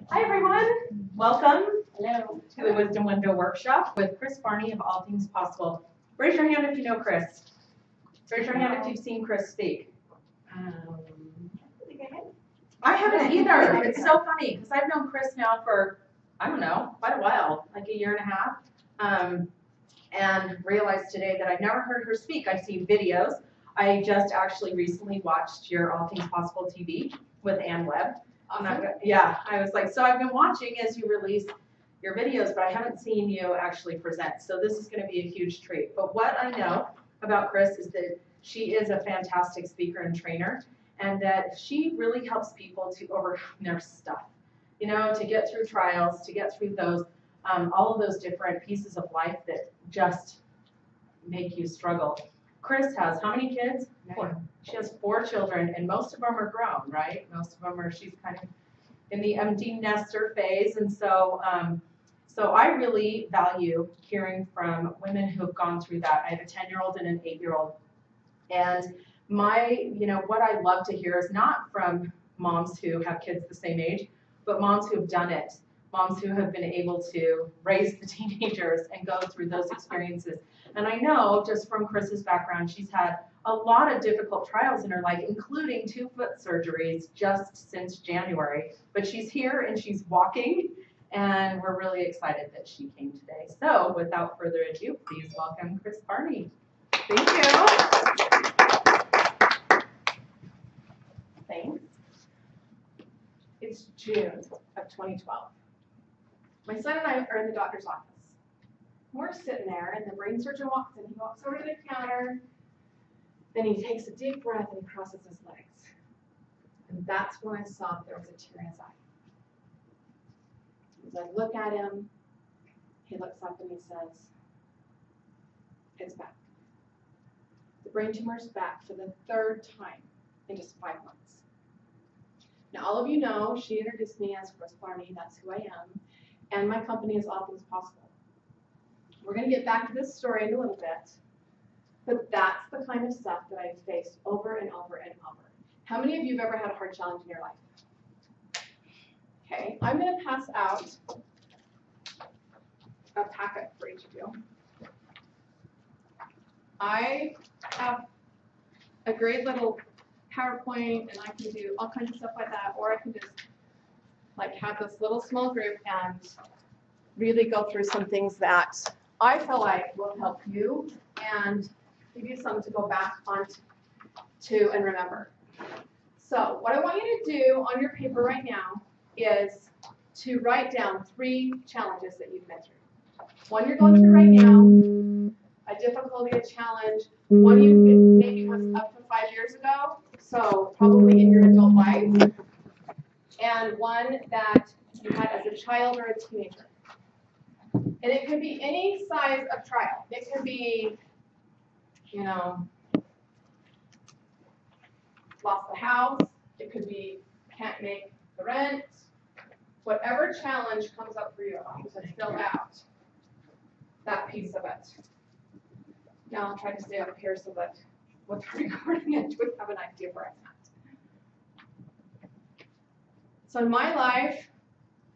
Hi everyone, welcome Hello. to the Wisdom Window Workshop with Kris Barney of All Things Possible. Raise your hand if you know Kris. Raise your hand if you've seen Kris speak. I think I have. I haven't either. It's so funny because I've known Kris now for, I don't know, quite a while, like a year and a half, and realized today that I've never heard her speak. I've seen videos. I just actually recently watched your All Things Possible TV with Ann Webb. Yeah, I was like, so I've been watching as you release your videos, but I haven't seen you actually present. So this is going to be a huge treat. But what I know about Kris is that she is a fantastic speaker and trainer, and that she really helps people to overcome their stuff, you know, to get through trials, to get through those, all of those different pieces of life that just make you struggle. Kris has how many kids? 4. She has 4 children, and most of them are grown, right? Most of them are, she's kind of in the empty nester phase, and so so I really value hearing from women who have gone through that. I have a 10-year-old and an 8-year-old, and what I love to hear is not from moms who have kids the same age, but moms who have done it, moms who have been able to raise the teenagers and go through those experiences. And I know just from Kris's background, she's had a lot of difficult trials in her life, including 2 foot surgeries just since January. But she's here and she's walking, and we're really excited that she came today. So without further ado, please welcome Kris Barney. Thank you. Thanks. It's June of 2012. My son and I are in the doctor's office. We're sitting there, and the brain surgeon walks in. He walks over to the counter, then he takes a deep breath and he crosses his legs. And that's when I saw that there was a tear in his eye. As I look at him, he looks up and he says, "It's back. The brain tumor's back for the 3rd time in just 5 months." Now, all of you know, she introduced me as Kris Barney. That's who I am. And my company is All Things Possible. We're going to get back to this story in a little bit. But that's the kind of stuff that I've faced over and over and over. How many of you have ever had a hard challenge in your life? Okay, I'm going to pass out a packet for each of you. I have a great little PowerPoint, and I can do all kinds of stuff like that, or I can just like have this little small group and really go through some things that I feel like will help you and give you something to go back on to and remember. So what I want you to do on your paper right now is to write down 3 challenges that you've been through. One you're going through right now, a difficulty, a challenge, one you maybe have up to 5 years ago, so probably in your adult life, and one that you had as a child or a teenager. And it could be any size of trial. It could be, you know, lost the house. It could be can't make the rent. Whatever challenge comes up for you, I want you to fill out that piece of it. Now I'll try to stay up here so that with the recording I would have an idea where I'm at. So in my life,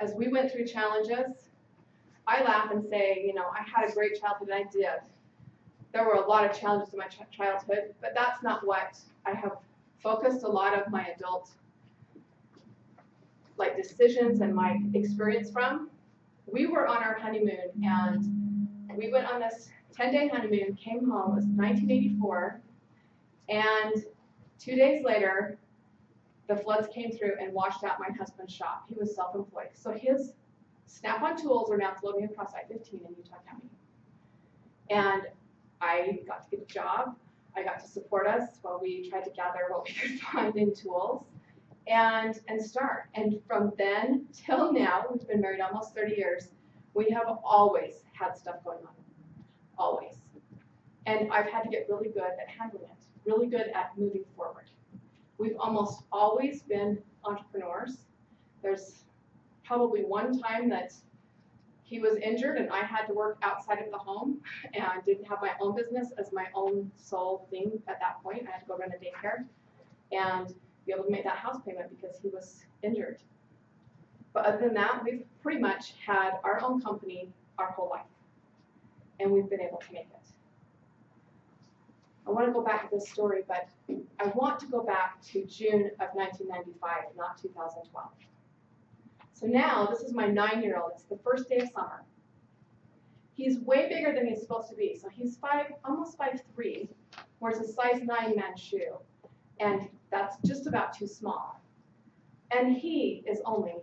as we went through challenges, I laugh and say, you know, I had a great childhood, and I did. There were a lot of challenges in my childhood, but that's not what I have focused a lot of my adult decisions and my experience from. We were on our honeymoon, and we went on this 10-day honeymoon, came home. It was 1984, and 2 days later, the floods came through and washed out my husband's shop. He was self-employed, so his Snap-on tools are now floating across I-15 in Utah County. And I got to get a job. I got to support us while we tried to gather what we could find in tools and start. And from then till now, we've been married almost 30 years, we have always had stuff going on. Always. And I've had to get really good at handling it, really good at moving forward. We've almost always been entrepreneurs. There's probably one time that he was injured and I had to work outside of the home and didn't have my own business as my own sole thing at that point. I had to go run a daycare and be able to make that house payment because he was injured. But other than that, we've pretty much had our own company our whole life. And we've been able to make it. I want to go back to this story, but I want to go back to June of 1995, not 2012. So now, this is my 9-year-old. It's the first day of summer. He's way bigger than he's supposed to be. So he's almost 5'3", wears a size 9 men's shoe. And that's just about too small. And he is only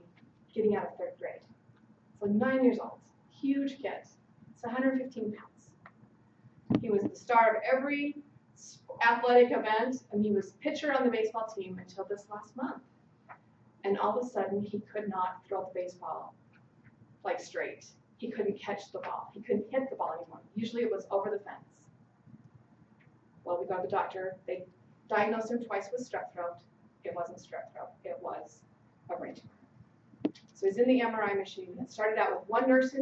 getting out of 3rd grade. So 9 years old, huge kid. It's 115 pounds. He was the star of every athletic event, and he was pitcher on the baseball team until this last month. And all of a sudden, he could not throw the baseball like straight. He couldn't catch the ball. He couldn't hit the ball anymore. Usually it was over the fence. Well, we got the doctor. They diagnosed him twice with strep throat. It wasn't strep throat. It was a brain tumor. So he's in the MRI machine. It started out with one nurse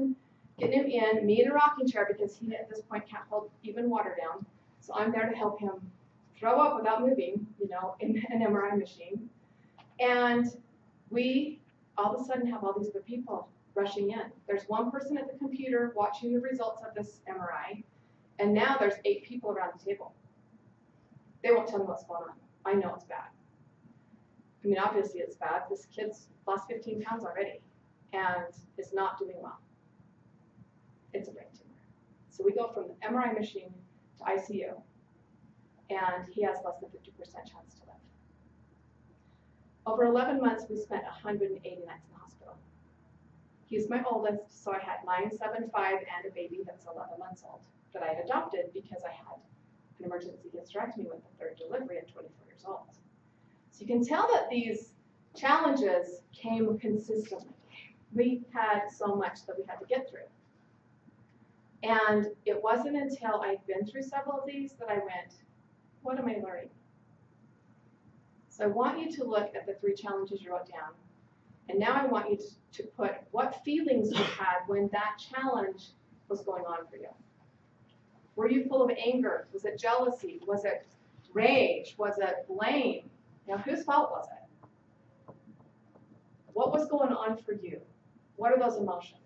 getting him in, me in a rocking chair because he at this point can't hold even water down. So I'm there to help him throw up without moving, in an MRI machine. And we all of a sudden have all these other people rushing in. There's one person at the computer watching the results of this MRI, and now there's 8 people around the table. They won't tell me what's going on. I know it's bad. I mean, obviously it's bad. This kid's lost 15 pounds already and is not doing well. It's a brain tumor. So we go from the MRI machine to ICU, and he has less than 50% chance to live. Over 11 months, we spent 180 nights in the hospital. He's my oldest, so I had 9, 7, 5, and a baby that's 11 months old that I had adopted because I had an emergency hysterectomy with the 3rd delivery at 24 years old. So you can tell that these challenges came consistently. We had so much that we had to get through. And it wasn't until I'd been through several of these that I went, what am I learning? So I want you to look at the 3 challenges you wrote down. And now I want you to put what feelings you had when that challenge was going on for you. Were you full of anger? Was it jealousy? Was it rage? Was it blame? Whose fault was it? What was going on for you? What are those emotions?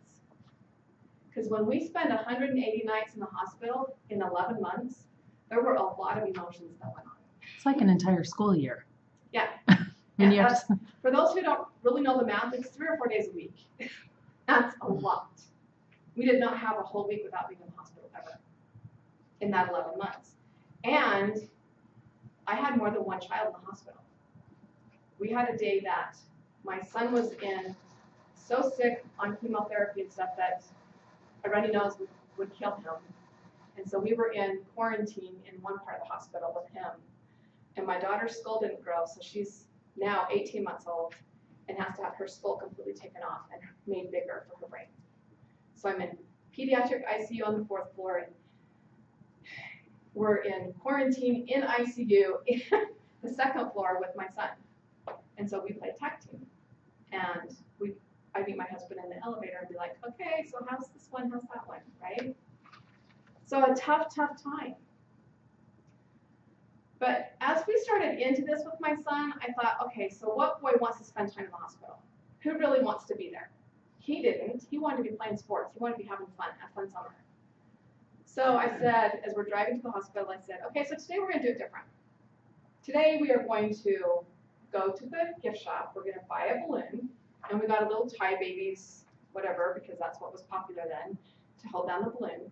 Because when we spend 180 nights in the hospital in 11 months, there were a lot of emotions that went on. It's like an entire school year. Yeah. For those who don't really know the math, it's 3 or 4 days a week. That's a lot. We did not have a whole week without being in the hospital ever in that 11 months. And I had more than one child in the hospital. We had a day that my son was so sick on chemotherapy and stuff that a runny nose would kill him. And so we were in quarantine in one part of the hospital with him. And my daughter's skull didn't grow, so she's now 18 months old and has to have her skull completely taken off and made bigger for her brain. So I'm in pediatric ICU on the 4th floor, and we're in quarantine in ICU in the 2nd floor with my son. And so we play tag team. And I meet my husband in the elevator and be like, okay, so how's this one, how's that one, right? So a tough time. But as we started into this with my son, I thought, okay, so what boy wants to spend time in the hospital? Who really wants to be there? He didn't. He wanted to be playing sports. He wanted to be having fun, a fun summer. So I said, as we're driving to the hospital, I said, okay, so today we're going to do it different. Today we are going to go to the gift shop. We're going to buy a balloon. And we got a little tie babies, whatever, because that's what was popular then, to hold down the balloon.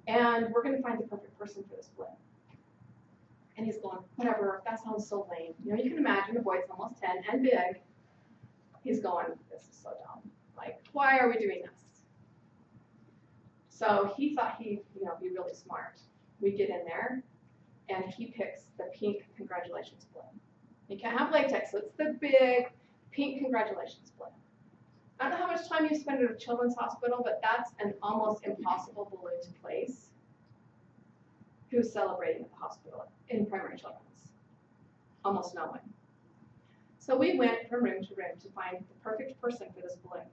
And we're going to find the perfect person for this balloon. And he's going, whatever, that sounds so lame. You can imagine a boy that's almost 10 and big. He's going, this is so dumb. Like, why are we doing this? So he thought he'd be really smart. We get in there, and he picks the pink congratulations balloon. You can't have latex, so it's the big pink congratulations balloon. I don't know how much time you spend at a children's hospital, but that's an almost impossible balloon to place. Who's celebrating at the hospital in primary children's? Almost no one. So we went from room to room to find the perfect person for this balloon.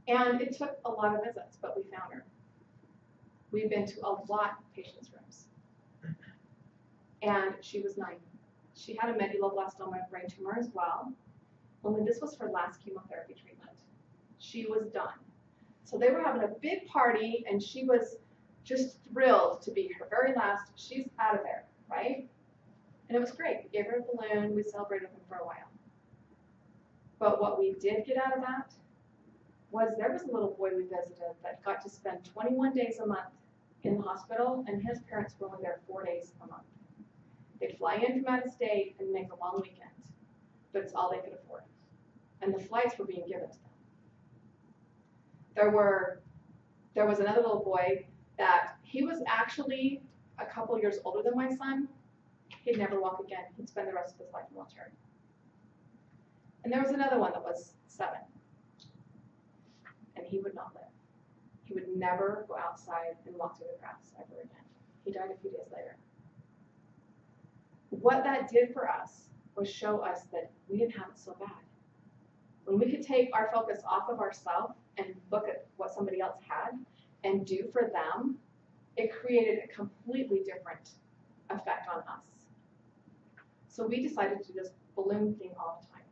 And it took a lot of visits, but we found her. We've been to a lot of patients' rooms. And she was 9. She had a medulloblastoma brain tumor as well. only this was her last chemotherapy treatment. She was done. So they were having a big party, and she was just thrilled to be her very last. She's out of there, right? And it was great. We gave her a balloon. We celebrated them for a while. But what we did get out of that was there was a little boy we visited that got to spend 21 days a month in the hospital, and his parents were only there 4 days a month. They'd fly in from out of state and make a long weekend, but it's all they could afford. And the flights were being given to them. There was another little boy that he was actually a couple years older than my son. He'd never walk again. He'd spend the rest of his life in a wheelchair. And there was another one that was 7. And he would not live. He would never go outside and walk through the grass ever again. He died a few days later. What that did for us was show us that we didn't have it so bad. When we could take our focus off of ourselves and look at what somebody else had and do for them, it created a completely different effect on us. So we decided to do this balloon thing all the time.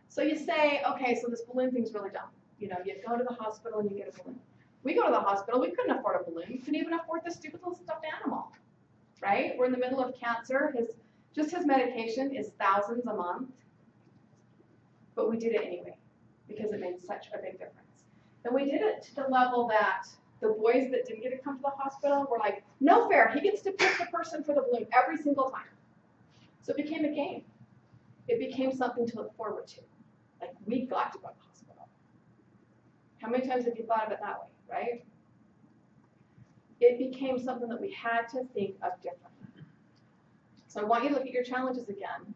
So you say, okay, so this balloon thing's really dumb. You know, you go to the hospital and you get a balloon. We go to the hospital, we couldn't afford a balloon. We couldn't even afford this stupid little stuffed animal, right? We're in the middle of cancer. His medication is thousands a month. But we did it anyway because it made such a big difference. And we did it to the level that the boys that didn't get to come to the hospital were like, no fair, he gets to pick the person for the balloon every single time. So it became a game. It became something to look forward to. Like, we got to go to the hospital. How many times have you thought of it that way, right? It became something that we had to think of differently. So I want you to look at your challenges again.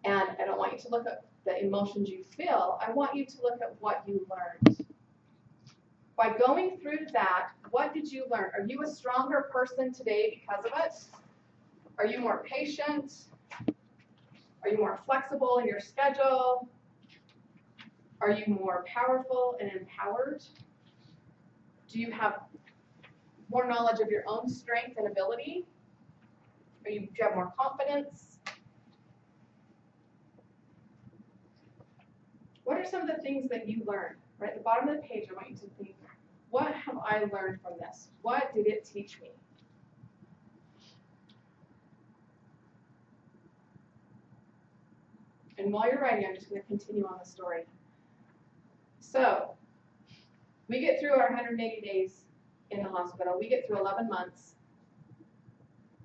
And I don't want you to look at the emotions you feel. I want you to look at what you learned. By going through that, what did you learn? Are you a stronger person today because of it? Are you more patient? Are you more flexible in your schedule? Are you more powerful and empowered? Do you have more knowledge of your own strength and ability? Do you have more confidence? What are some of the things that you learned? Right at the bottom of the page, I want you to think, what have I learned from this? What did it teach me? And while you're writing, I'm just going to continue on the story. So, we get through our 180 days in the hospital. We get through 11 months.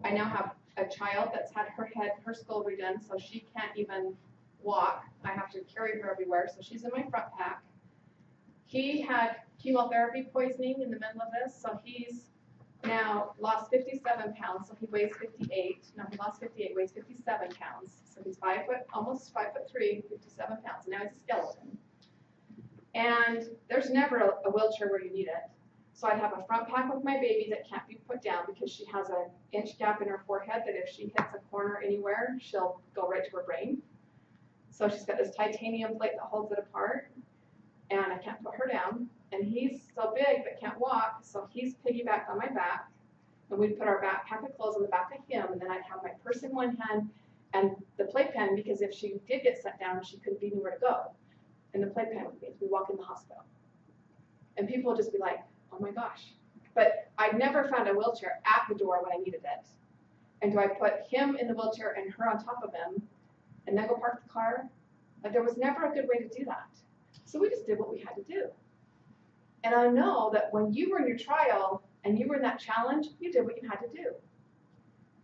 I now have a child that's had her skull redone, so she can't even walk. I have to carry her everywhere, so she's in my front pack. He had chemotherapy poisoning in the middle of this, so he's now lost 57 pounds, so he weighs 58. No, he lost 58, weighs 57 pounds. So he's almost 5'3", 57 pounds. Now he's a skeleton. And there's never a wheelchair where you need it. So I'd have a front pack with my baby that can't be put down because she has an inch gap in her forehead that if she hits a corner anywhere, she'll go right to her brain. So she's got this titanium plate that holds it apart, and I can't put her down. And he's so big but can't walk, so he's piggybacked on my back. And we'd put our backpack of clothes on the back of him, and then I'd have my purse in one hand and the playpen, because if she did get set down, she couldn't be anywhere to go. And the playpen with me as we walk in the hospital. And people would just be like, oh my gosh. But I never found a wheelchair at the door when I needed it. And do I put him in the wheelchair and her on top of him, and then go park the car? Like, there was never a good way to do that. So we just did what we had to do. And I know that when you were in your trial and you were in that challenge, you did what you had to do.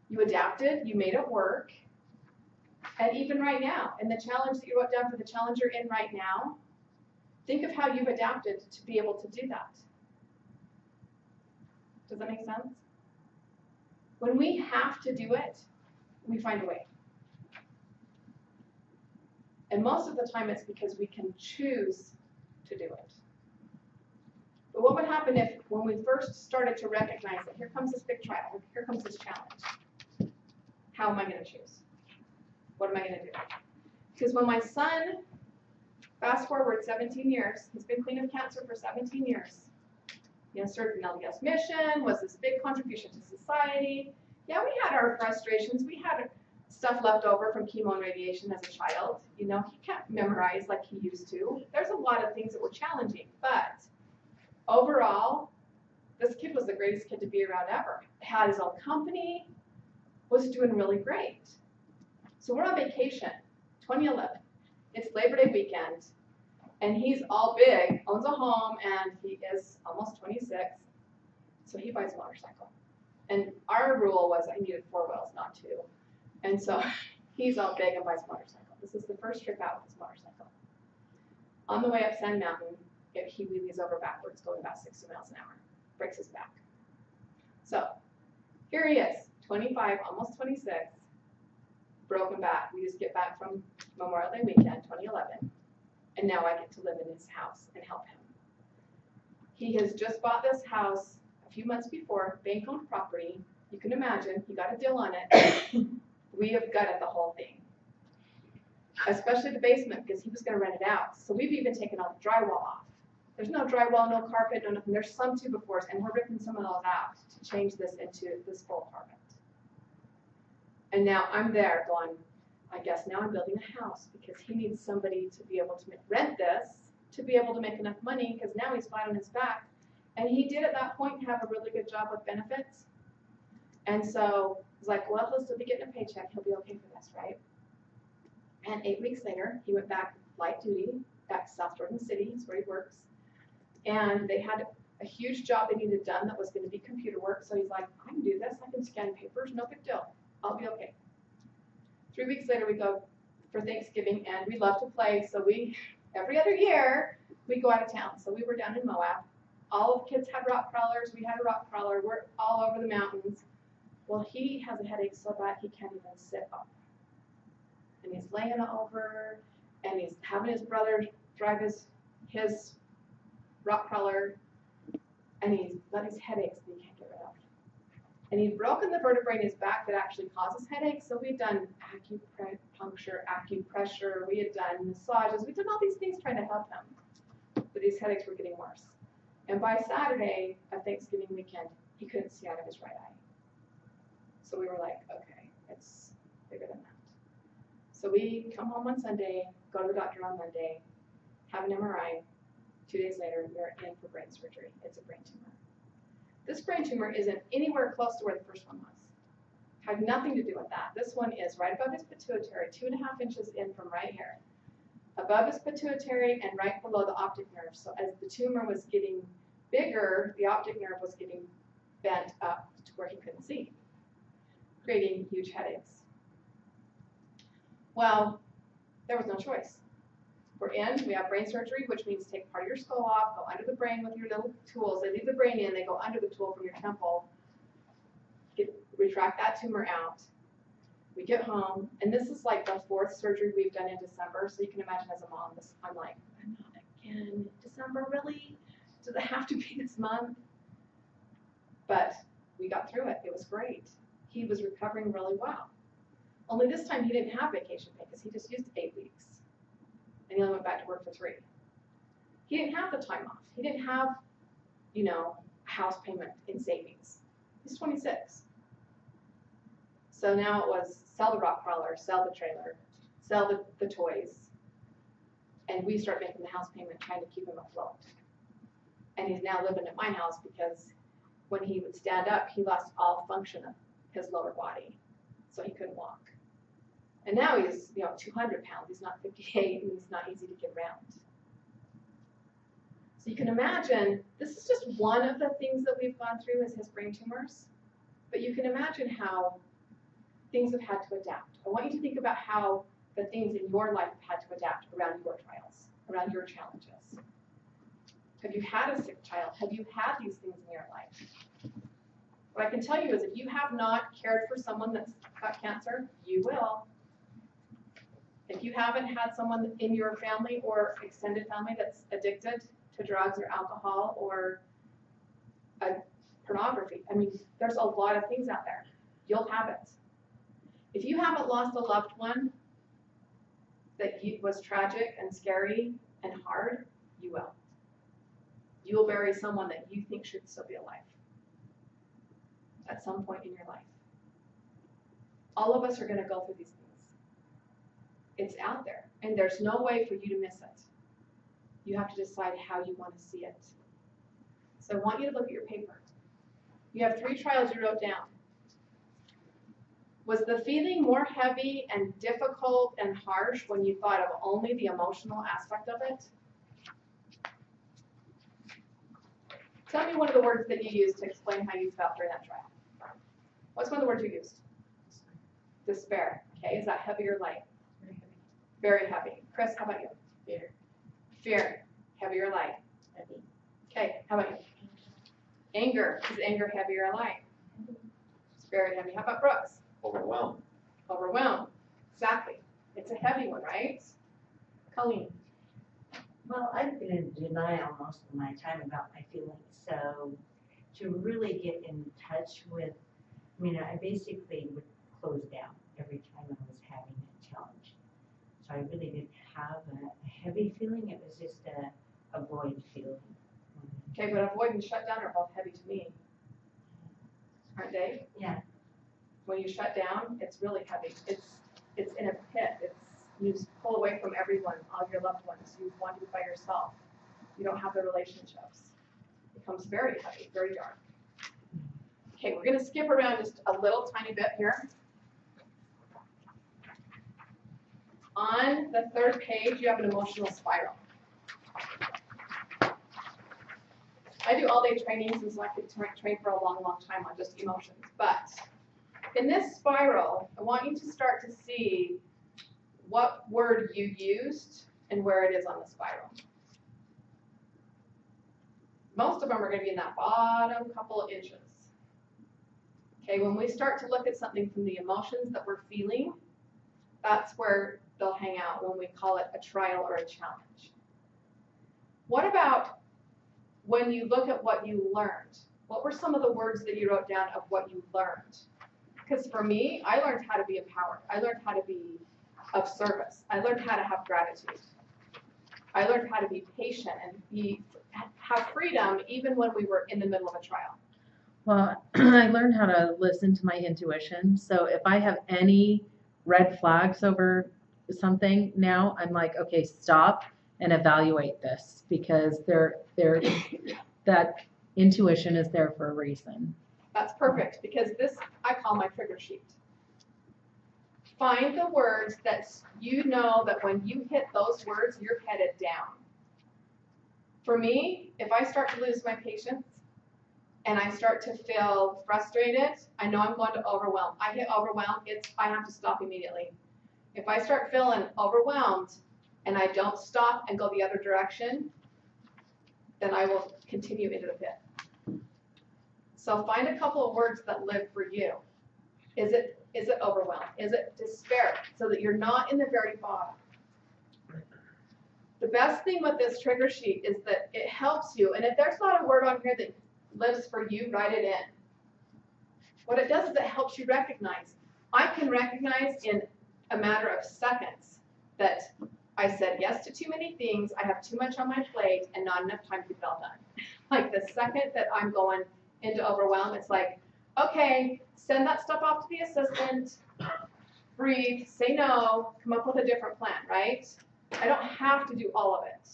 You adapted, you made it work. And even right now, in the challenge that you wrote down for the challenge you're in right now, think of how you've adapted to be able to do that. Does that make sense? When we have to do it, we find a way. And most of the time it's because we can choose to do it. But what would happen if, when we first started to recognize that here comes this big trial, here comes this challenge, how am I going to choose? What am I going to do? Because when my son, fast forward 17 years, he's been clean of cancer for 17 years. He served an LDS mission, was this big contribution to society. Yeah, we had our frustrations. We had stuff left over from chemo and radiation as a child. You know, he can't memorize like he used to. There's a lot of things that were challenging, but overall, this kid was the greatest kid to be around ever. Had his own company, was doing really great. So we're on vacation, 2011. It's Labor Day weekend, and he's all big, owns a home, and he is almost 26. So he buys a motorcycle. And our rule was I needed 4 wheels, not 2. And so he's all big and buys a motorcycle. This is the first trip out with his motorcycle. On the way up Sand Mountain, he wheelies over backwards, going about 60 miles an hour. Breaks his back. So here he is, 25, almost 26, broken back. We just get back from Memorial Day weekend, 2011, and now I get to live in his house and help him. He has just bought this house a few months before, bank-owned property. You can imagine, he got a deal on it. We have gutted the whole thing, especially the basement, because he was going to rent it out. So we've even taken all the drywall off. There's no drywall, no carpet, no nothing. There's some 2x4s, and we're ripping some of those out to change this into this full apartment. And now I'm there going, I guess now I'm building a house because he needs somebody to be able to rent this, to be able to make enough money, because now he's flat on his back. And he did at that point have a really good job with benefits. And so he's like, well, he'll still be getting a paycheck. He'll be okay for this, right? And 8 weeks later, he went back light duty, back to South Jordan City. That's where he works. And they had a huge job they needed done that was going to be computer work. So he's like, I can do this. I can scan papers. No big deal. I'll be okay. 3 weeks later, we go for Thanksgiving, and we love to play. So every other year, we go out of town. So we were down in Moab. All of the kids had rock crawlers. We had a rock crawler. We're all over the mountains. Well, he has a headache so bad he can't even sit up. And he's laying over, and he's having his brother drive his rock crawler, and he's got these headaches that he can't get rid of. And he'd broken the vertebrae in his back that actually causes headaches, so we'd done acupuncture, acupressure, we had done massages, we'd done all these things trying to help him, but these headaches were getting worse. And by Saturday of Thanksgiving weekend, he couldn't see out of his right eye. So we were like, okay, it's bigger than that. So we come home on Sunday, go to the doctor on Monday, have an MRI. 2 days later, we're in for brain surgery. It's a brain tumor. This brain tumor isn't anywhere close to where the first one was. Had nothing to do with that. This one is right above his pituitary, 2.5 inches in from right here. Above his pituitary and right below the optic nerve. So as the tumor was getting bigger, the optic nerve was getting bent up to where he couldn't see, creating huge headaches. Well, there was no choice. We're in, we have brain surgery, which means take part of your skull off, go under the brain with your little tools. They leave the brain in, they go under the tool from your temple, retract that tumor out. We get home, and this is like the 4th surgery we've done in December, so you can imagine as a mom, I'm like, not again, December, really? Does it have to be this month? But we got through it, it was great. He was recovering really well. Only this time he didn't have vacation pay because he just used 8 weeks. And he only went back to work for 3. He didn't have the time off. He didn't have, a house payment in savings. He's 26. So now it was sell the rock crawler, sell the trailer, sell the toys, and we start making the house payment trying to keep him afloat. And he's now living at my house because when he would stand up, he lost all function of his lower body, so he couldn't walk. And now he's, 200 pounds. He's not 58, and he's not easy to get around. So you can imagine, this is just one of the things that we've gone through is his brain tumors. But you can imagine how things have had to adapt. I want you to think about how the things in your life have had to adapt around your trials, around your challenges. Have you had a sick child? Have you had these things in your life? What I can tell you is if you have not cared for someone that's got cancer, you will. If you haven't had someone in your family or extended family that's addicted to drugs or alcohol or pornography, there's a lot of things out there. You'll have it. If you haven't lost a loved one that was tragic and scary and hard, you will. You will bury someone that you think should still be alive at some point in your life. All of us are going to go through these things. It's out there, and there's no way for you to miss it. You have to decide how you want to see it. So I want you to look at your paper. You have 3 trials you wrote down. Was the feeling more heavy and difficult and harsh when you thought of only the emotional aspect of it? Tell me one of the words that you used to explain how you felt during that trial. What's one of the words you used? Despair. Okay, is that heavy or light? Very heavy. Kris, how about you? Fear. Fear. Heavy or light? Heavy. Okay, how about you? Anger. Is anger heavy or light? It's very heavy. How about Brooks? Overwhelmed. Overwhelmed. Exactly. It's a heavy one, right? Colleen. Well, I've been in denial most of my time about my feelings, so to really get in touch with, I basically would close down every time I was having a challenge. So I really didn't have a heavy feeling, it was just a void feeling. Okay, but avoid and shut down are both heavy to me. Aren't they? Yeah. When you shut down, it's really heavy. It's in a pit. You just pull away from everyone, all your loved ones. You want to be by yourself. You don't have the relationships. It becomes very heavy, very dark. Okay, we're going to skip around just a little tiny bit here. On the 3rd page, you have an emotional spiral. I do all-day trainings, and so I could train for a long, long time on just emotions. But in this spiral, I want you to start to see what word you used and where it is on the spiral. Most of them are going to be in that bottom couple of inches. Okay, when we start to look at something from the emotions that we're feeling, that's where they'll hang out when we call it a trial or a challenge. What about when you look at what you learned? What were some of the words that you wrote down of what you learned? Because for me, I learned how to be empowered. I learned how to be of service. I learned how to have gratitude. I learned how to be patient and have freedom even when we were in the middle of a trial. Well, I learned how to listen to my intuition. So if I have any red flags over something now, I'm like, okay, stop and evaluate this, because that intuition is there for a reason. That's perfect, because this I call my trigger sheet. Find the words that you know that when you hit those words, you're headed down. For me, if I start to lose my patience and I start to feel frustrated, I know I'm going to overwhelm. I hit overwhelm, I have to stop immediately. If I start feeling overwhelmed and I don't stop and go the other direction, then I will continue into the pit. So find a couple of words that live for you. Is it overwhelmed? Is it despair? So that you're not in the very bottom. The best thing with this trigger sheet is that it helps you. And if there's not a word on here that lives for you, write it in. What it does is it helps you recognize. I can recognize in a matter of seconds that I said yes to too many things, I have too much on my plate, and not enough time to get it all done. Like the second that I'm going into overwhelm, it's like, okay, send that stuff off to the assistant, breathe, say no, come up with a different plan, right? I don't have to do all of it.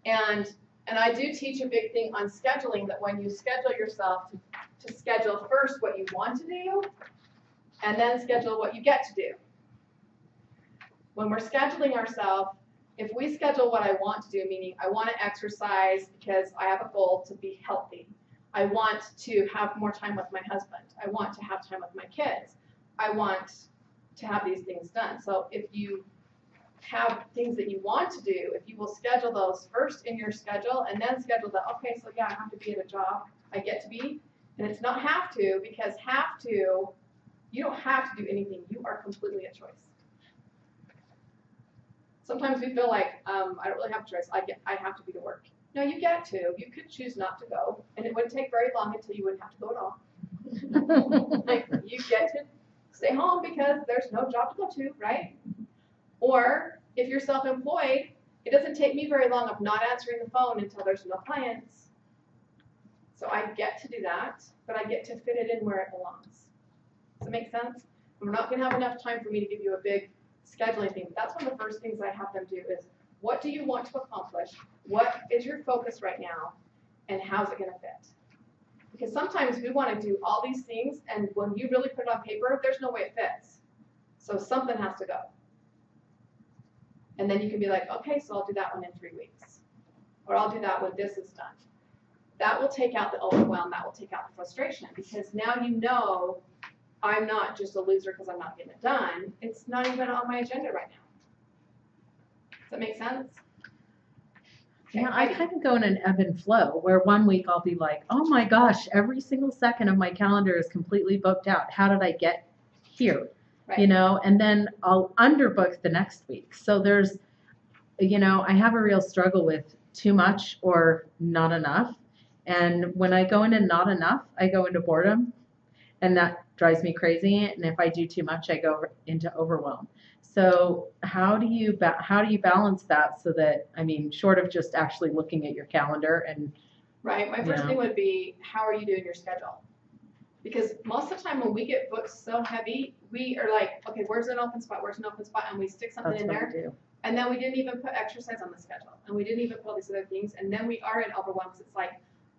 And I do teach a big thing on scheduling, that when you schedule yourself to schedule first what you want to do, and then schedule what you get to do. When we're scheduling ourselves, if we schedule what I want to do, meaning I want to exercise because I have a goal to be healthy. I want to have more time with my husband. I want to have time with my kids. I want to have these things done. So if you have things that you want to do, if you will schedule those first in your schedule and then schedule that, okay, so yeah, I have to be at a job I get to be. And it's not have to, because have to, you don't have to do anything. You are completely a choice. Sometimes we feel like, I don't really have a choice. I have to be to work. No, you get to. You could choose not to go, and it wouldn't take very long until you wouldn't have to go at all. Like, you get to stay home because there's no job to go to, right? Or if you're self-employed, it doesn't take me very long of not answering the phone until there's no clients. So I get to do that, but I get to fit it in where it belongs. Does that make sense? And we're not going to have enough time for me to give you a big scheduling thing. But that's one of the first things I have them do is, what do you want to accomplish? What is your focus right now? And how's it going to fit? Because sometimes we want to do all these things, and when you really put it on paper, there's no way it fits. So something has to go. And then you can be like, okay, so I'll do that one in 3 weeks. Or I'll do that when this is done. That will take out the overwhelm. That will take out the frustration. Because now you know I'm not just a loser because I'm not getting it done. It's not even on my agenda right now. Does that make sense? Okay, Yeah, I kind of go in an ebb and flow where one week I'll be like, oh my gosh, every single second of my calendar is completely booked out. How did I get here? Right. You know, and then I'll underbook the next week. So there's, you know, I have a real struggle with too much or not enough. And when I go into not enough, I go into boredom, and that drives me crazy. And if I do too much, I go into overwhelm. So how do you balance that so that, I mean, short of just actually looking at your calendar and right. My first thing would be, how are you doing your schedule? Because most of the time when we get booked so heavy, we are like, okay, where's an open spot? Where's an open spot? And we stick something that's in what there. we do. And then we didn't even put exercise on the schedule. And we didn't even put all these other things. And then we are in overwhelm because it's like,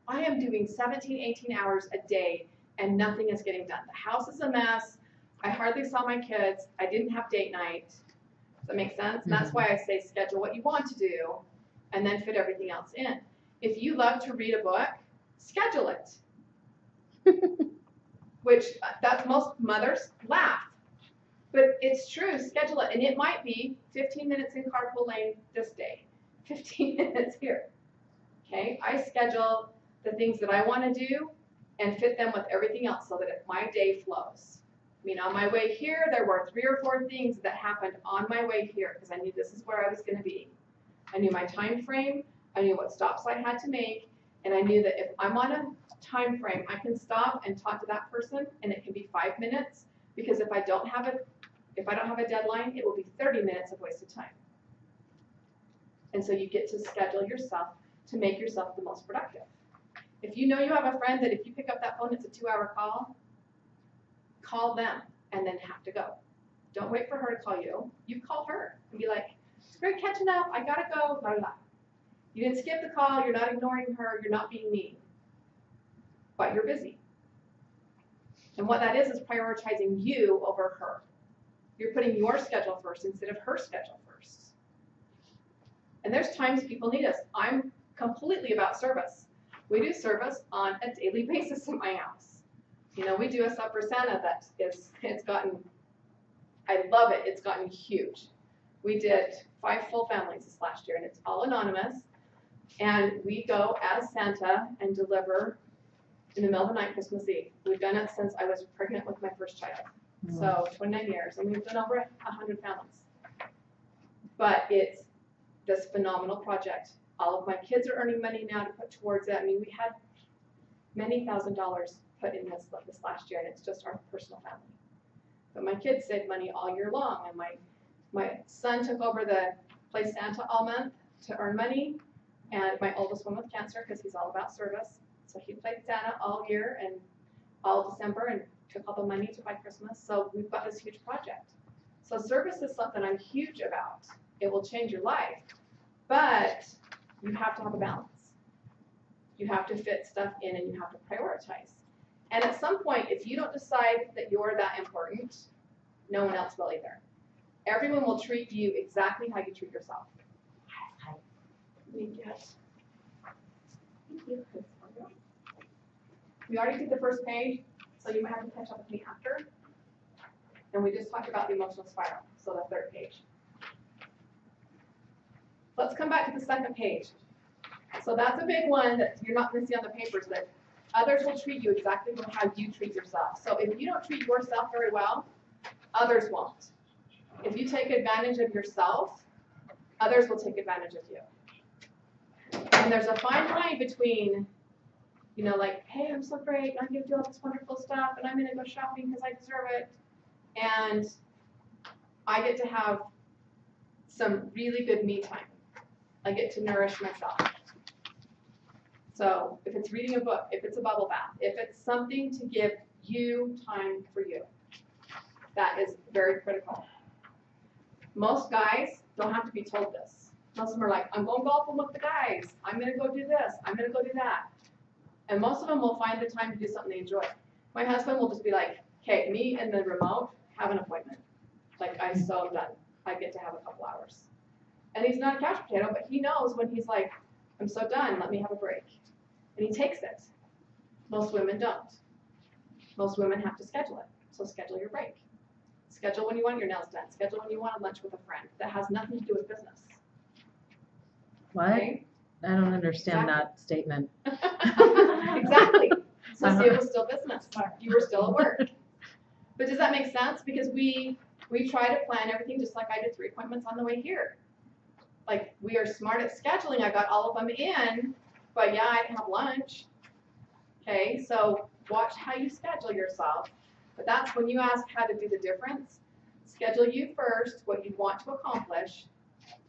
I am doing 17, 18 hours a day and nothing is getting done. The house is a mess. I hardly saw my kids. I didn't have date night. Does that make sense? And that's why I say schedule what you want to do and then fit everything else in. If you love to read a book, schedule it. Which, that's most mothers laugh. But it's true, schedule it. And it might be 15 minutes in carpool lane this day, 15 minutes here. Okay, I schedule the things that I want to do and fit them with everything else so that my day flows. I mean, on my way here, there were 3 or 4 things that happened on my way here because I knew this is where I was going to be. I knew my time frame, I knew what stops I had to make, and I knew that if I'm on a time frame, I can stop and talk to that person, and it can be 5 minutes, because if I don't have a deadline, it will be 30 minutes of wasted time. And so you get to schedule yourself to make yourself the most productive. If you know you have a friend that if you pick up that phone, it's a 2-hour call, call them and then have to go. Don't wait for her to call you. You call her and be like, it's great catching up. I gotta go, blah, blah, blah. You didn't skip the call. You're not ignoring her. You're not being mean. But you're busy. And what that is prioritizing you over her. You're putting your schedule first instead of her schedule first. And there's times people need us. I'm completely about service. We do service on a daily basis in my house. You know, we do a supper Santa that it's gotten, I love it, it's gotten huge. We did 5 full families this last year, and it's all anonymous. And we go as Santa and deliver in the middle of the night, Christmas Eve. We've done it since I was pregnant with my first child. So 29 years, and we've done over 100 families. But it's this phenomenal project. All of my kids are earning money now to put towards it. I mean, we had many $1,000s put in this last year, and it's just our personal family. But my kids saved money all year long, and my son took over the Play Santa all month to earn money, and my oldest one with cancer, because he's all about service. So he played Santa all year and all December and took all the money to buy Christmas. So we've got this huge project. So service is something I'm huge about. It will change your life, but you have to have a balance. You have to fit stuff in and you have to prioritize. And at some point, if you don't decide that you're that important, no one else will either. Everyone will treat you exactly how you treat yourself. Yes. Thank you. We already did the first page, so you might have to catch up with me after. And we just talked about the emotional spiral, so the 3rd page. Let's come back to the 2nd page. So that's a big one that you're not going to see on the papers, that others will treat you exactly how you treat yourself. So if you don't treat yourself very well, others won't. If you take advantage of yourself, others will take advantage of you. And there's a fine line between, you know, like, hey, I'm so great, I'm going to do all this wonderful stuff, and I'm going to go shopping because I deserve it. And I get to have some really good me time. I get to nourish myself. So if it's reading a book, if it's a bubble bath, if it's something to give you time for you, that is very critical. Most guys don't have to be told this. Most of them are like, I'm going golfing with the guys. I'm going to go do this. I'm going to go do that. And most of them will find the time to do something they enjoy. My husband will just be like, okay, me and the remote have an appointment. Like, I'm so done. I get to have a couple hours. And he's not a couch potato, but he knows when he's like, I'm so done, let me have a break. And he takes it. Most women don't. Most women have to schedule it. So schedule your break. Schedule when you want your nails done. Schedule when you want a lunch with a friend. That has nothing to do with business. What? Okay? I don't understand that statement. Exactly. So see, it was still business. You were still at work. But does that make sense? Because we try to plan everything just like I did 3 appointments on the way here. Like, we are smart at scheduling. I got all of them in, but yeah, I didn't have lunch. Okay, so watch how you schedule yourself. But that's when you ask how to do the difference. Schedule you first, what you want to accomplish,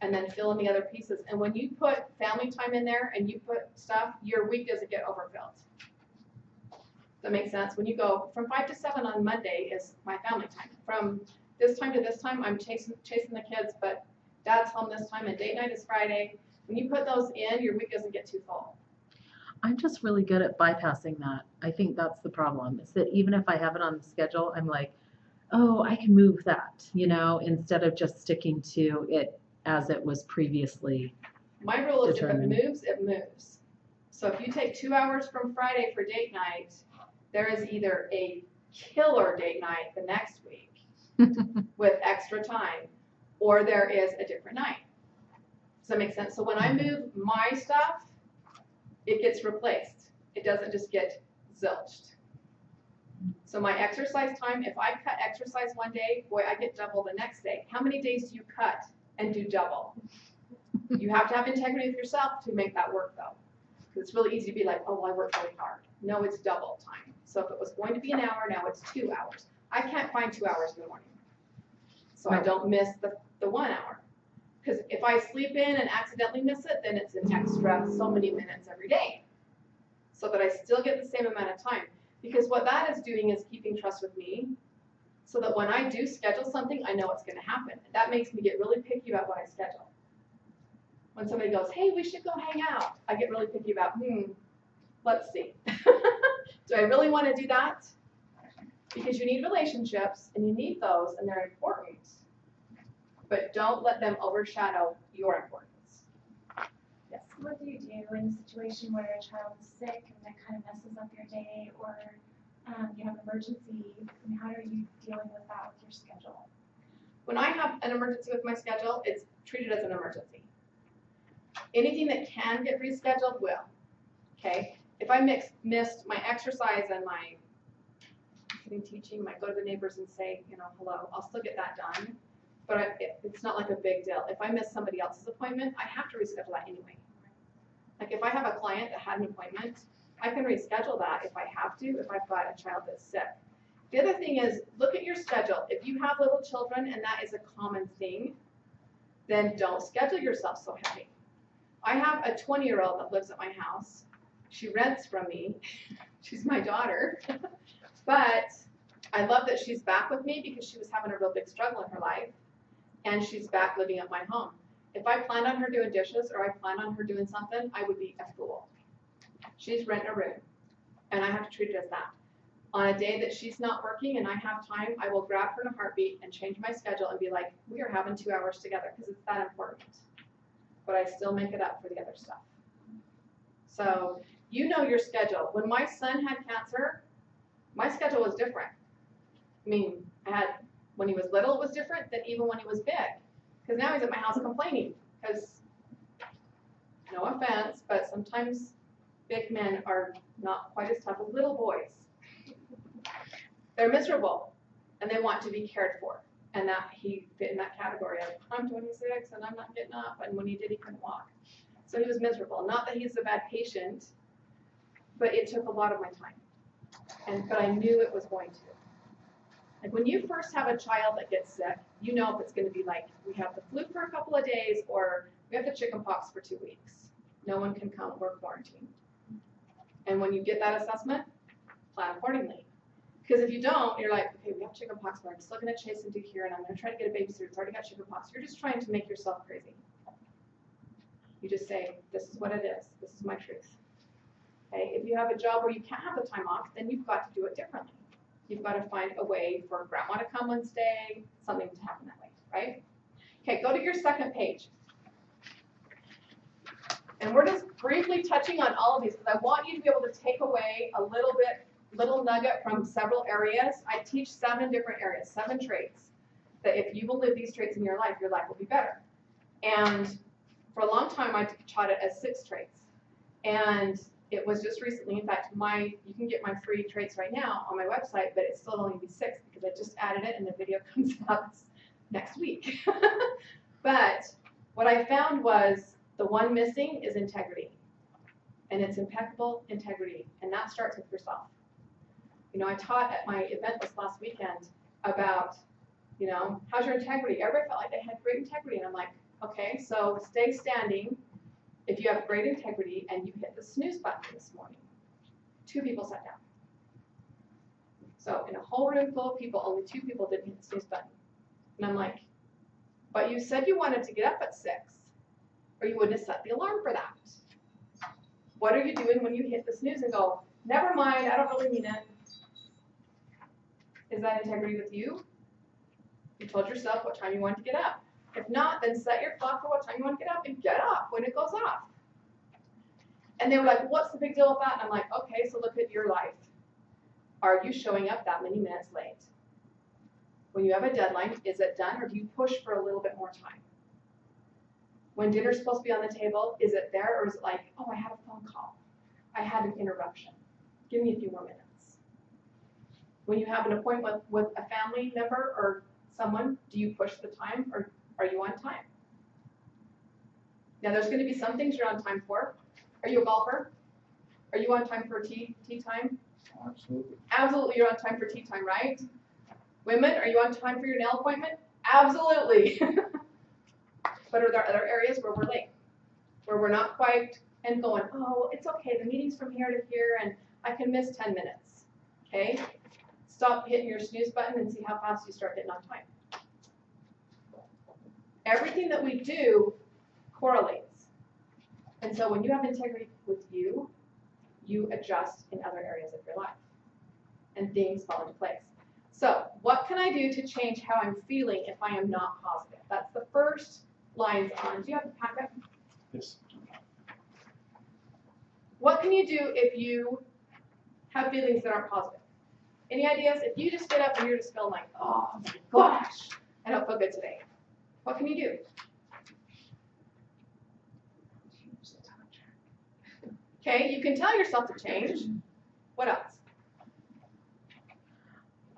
and then fill in the other pieces. And when you put family time in there and you put stuff, your week doesn't get overfilled. Does that make sense? When you go from 5 to 7 on Monday is my family time. From this time to this time, I'm chasing the kids, but Dad's home this time and date night is Friday. When you put those in, your week doesn't get too full. I'm just really good at bypassing that. I think that's the problem, is that even if I have it on the schedule, I'm like, oh, I can move that, you know, instead of just sticking to it as it was previously. My rule is determined. if it moves, it moves. So if you take 2 hours from Friday for date night, there is either a killer date night the next week with extra time, or there is a different night. Does that make sense? So when I move my stuff, it gets replaced. It doesn't just get zilched. So my exercise time, if I cut exercise one day, boy, I get double the next day. How many days do you cut and do double? You have to have integrity with yourself to make that work, though. Because it's really easy to be like, oh, well, I work really hard. No, it's double time. So if it was going to be an hour, now it's 2 hours. I can't find 2 hours in the morning. So I don't miss the 1 hour. Because if I sleep in and accidentally miss it, then it's an extra so many minutes every day. So that I still get the same amount of time. Because what that is doing is keeping trust with me, so that when I do schedule something, I know what's going to happen. That makes me get really picky about what I schedule. When somebody goes, hey, we should go hang out, I get really picky about, let's see. Do I really want to do that? Because you need relationships, and you need those, and they're important. But don't let them overshadow your importance. Yes? What do you do in a situation where a child is sick and that kind of messes up your day, or you have an emergency? I mean, how are you dealing with that with your schedule? When I have an emergency with my schedule, it's treated as an emergency. Anything that can get rescheduled will. Okay? If I missed my exercise and my teaching, might go to the neighbors and say, hello, I'll still get that done. But it's not like a big deal. If I miss somebody else's appointment, I have to reschedule that anyway. Like if I have a client that had an appointment, I can reschedule that if I have to, if I've got a child that's sick. The other thing is, look at your schedule. If you have little children and that is a common thing, then don't schedule yourself so heavy. I have a 20-year-old that lives at my house. She rents from me. She's my daughter. But I love that she's back with me because she was having a real big struggle in her life. And she's back living at my home. If I planned on her doing dishes or I planned on her doing something, I would be a fool. She's renting a room, and I have to treat it as that. On a day that she's not working and I have time, I will grab her in a heartbeat and change my schedule and be like, we are having 2 hours together because it's that important. But I still make it up for the other stuff. So you know your schedule. When my son had cancer, my schedule was different. I mean, when he was little, it was different than even when he was big. Because now he's at my house complaining. Because, no offense, but sometimes big men are not quite as tough as little boys. They're miserable, and they want to be cared for. And that he fit in that category of, I'm 26, and I'm not getting up. And when he did, he couldn't walk. So he was miserable. Not that he's a bad patient, but it took a lot of my time. But I knew it was going to. Like when you first have a child that gets sick, you know if it's going to be like, we have the flu for a couple of days, or we have the chicken pox for 2 weeks. No one can come, we're quarantined. And when you get that assessment, plan accordingly. Because if you don't, you're like, okay, we have chickenpox, but I'm still going to chase into here, and I'm going to try to get a babysitter who's already got chickenpox. You're just trying to make yourself crazy. You just say, this is what it is. This is my truth. Okay? If you have a job where you can't have the time off, then you've got to do it differently. You've got to find a way for grandma to come and stay, something to happen that way, right? Okay, go to your second page. And we're just briefly touching on all of these because I want you to be able to take away a little nugget from several areas. I teach 7 different areas, 7 traits, that if you will live these traits in your life will be better. And for a long time, I taught it as 6 traits. And it was just recently, in fact, you can get my free traits right now on my website, but it's still only be 6 because I just added it and the video comes out next week. But what I found was the one missing is integrity. And it's impeccable integrity. And that starts with yourself. You know, I taught at my event this last weekend about, you know, how's your integrity? Everybody felt like they had great integrity. And I'm like, okay, so stay standing if you have great integrity and you hit the snooze button this morning. 2 people sat down. So in a whole room full of people, only 2 people didn't hit the snooze button. And I'm like, but you said you wanted to get up at 6, or you wouldn't have set the alarm for that. What are you doing when you hit the snooze and go, never mind, I don't really mean it? Is that integrity with you? You told yourself what time you wanted to get up. If not, then set your clock for what time you want to get up and get up when it goes off. And they were like, what's the big deal with that? And I'm like, okay, so look at your life. Are you showing up that many minutes late? When you have a deadline, is it done or do you push for a little bit more time? When dinner's supposed to be on the table, is it there or is it like, oh, I had a phone call. I had an interruption. Give me a few more minutes. When you have an appointment with a family member or someone, do you push the time or are you on time? Now, there's going to be some things you're on time for. Are you a golfer? Are you on time for tea time? Absolutely. Absolutely, you're on time for tea time, right? Women, are you on time for your nail appointment? Absolutely. But are there other areas where we're late? Where we're not quite and going, oh, it's okay, the meeting's from here to here and I can miss 10 minutes, okay? Stop hitting your snooze button and see how fast you start hitting on time. Everything that we do correlates. And so when you have integrity with you, you adjust in other areas of your life. And things fall into place. So what can I do to change how I'm feeling if I am not positive? That's the first lines on. Do you have the packet? Yes. What can you do if you have feelings that aren't positive? Any ideas? If you just get up and you're just feeling like, oh my gosh, I don't feel good today. What can you do? Okay, you can tell yourself to change. What else?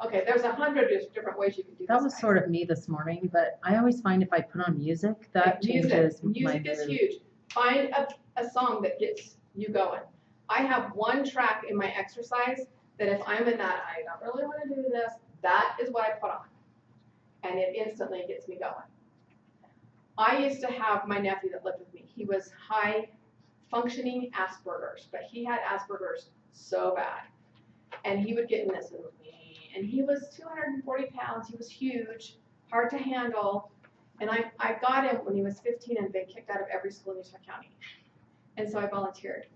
Okay, there's 100 different ways you can do this. That was sort of me this morning, but I always find if I put on music, that changes my Music is mood. huge. Find a song that gets you going. I have one track in my exercise that if I'm in that, I don't really want to do this, that is what I put on. And it instantly gets me going. I used to have my nephew that lived with me. He was high functioning Asperger's, but he had Asperger's so bad. And he would get in this with me. And he was 240 pounds. He was huge, hard to handle. And I got him when he was 15 and been kicked out of every school in Utah County. And so I volunteered.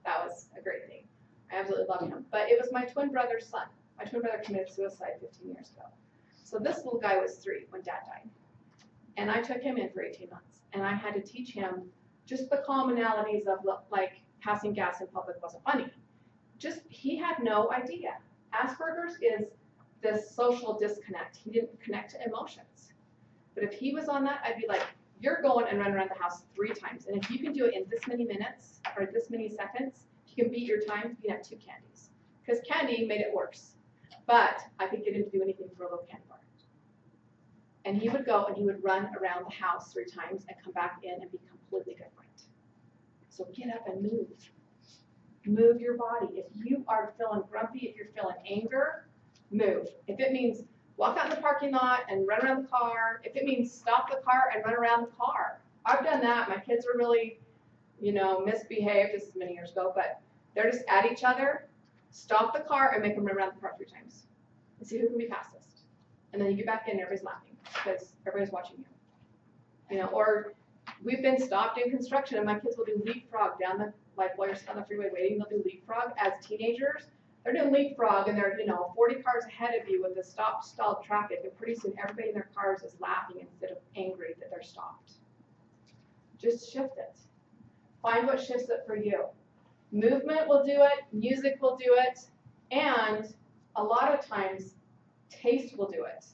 That was a great thing. I absolutely love him. But it was my twin brother's son. My twin brother committed suicide 15 years ago. So this little guy was 3 when Dad died. And I took him in for 18 months. And I had to teach him just the commonalities of like passing gas in public wasn't funny. Just, he had no idea. Asperger's is this social disconnect. He didn't connect to emotions. But if he was on that, I'd be like, you're going and run around the house 3 times. And if you can do it in this many minutes or this many seconds, if you can beat your time, you can have 2 candies. Because candy made it worse. But I could get him to do anything for a little candy bar. And he would go and he would run around the house 3 times and come back in and be completely different. So get up and move. Move your body. If you are feeling grumpy, if you're feeling anger, move. If it means walk out in the parking lot and run around the car, if it means stop the car and run around the car. I've done that. My kids were really, misbehaved. This is many years ago, but They're just at each other. Stop the car and make them run around the car 3 times. And see who can be fastest. And then you get back in and everybody's laughing because everybody's watching you. You know, or we've been stopped in construction and my kids will do leapfrog down the, like while you're on the freeway waiting, they'll do leapfrog as teenagers. They're doing leapfrog and they're, 40 cars ahead of you with the stalled traffic, and pretty soon everybody in their cars is laughing instead of angry that they're stopped. Just shift it. Find what shifts it for you. Movement will do it, music will do it, and a lot of times taste will do it.